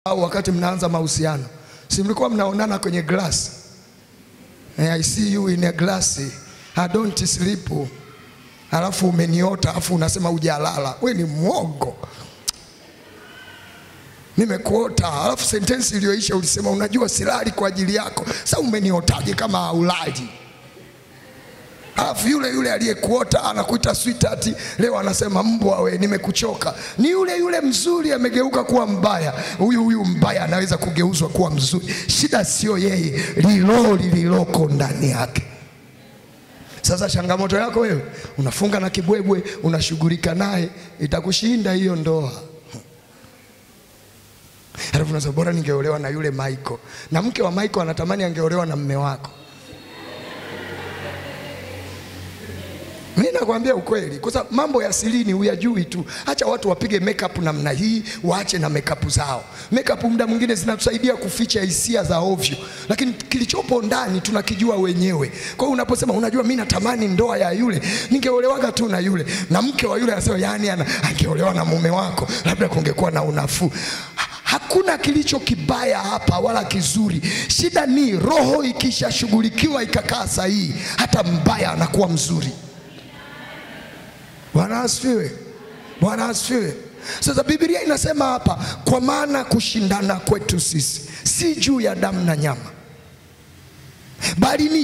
Au wakati mnaanza mahusiano, si mlikuwa mnaonana kwenye glass? I see you in a glass, I don't sleep. Alafu umeniota, alafu unasema hujalala. Wewe ni mwongo. Nimekuota, alafu sentence iliyoisha ulisema unajua silali kwa ajili yako. Sasa umeniotaje kama haulali? Alafu yule aliyekuota anakuita sweetheart, leo anasema mbwa we nimekuchoka. Ni yule mzuri amegeuka kuwa mbaya. Huyu mbaya anaweza kugeuzwa kuwa mzuri. Shida sio yeye, lililoko ndani yake. Sasa changamoto yako wewe, unafunga na kibwebwe, unashughulika naye, itakushinda hiyo ndoa. Alafu unasema bora ningeolewa na yule Michael. Na mke wa Michael anatamani angeolewa na mume wako. Mimi nakwambia ukweli, kwa sababu mambo ya silini huyajui tu. Acha watu wapige makeup namna hii, waache na makeup zao. Makeup muda mwingine zinatusaidia kuficha hisia za ovyo, lakini kilichopo ndani tunakijua wenyewe. Kwa hiyo unaposema unajua mimi natamani ndoa ya yule, ningeolewaga tu na yule, na mke wa yule anasema yani angeolewa na mume wako, labda kungekuwa na unafuu. Hakuna kilicho kibaya hapa wala kizuri. Shida ni roho ikishashughulikiwa ikakaa sahihi, hata mbaya anakuwa mzuri. Bwana asifiwe. Bwana asifiwe. Sasa Biblia inasema hapa, kwa maana kushindana kwetu sisi si juu ya damu na nyama, bali ni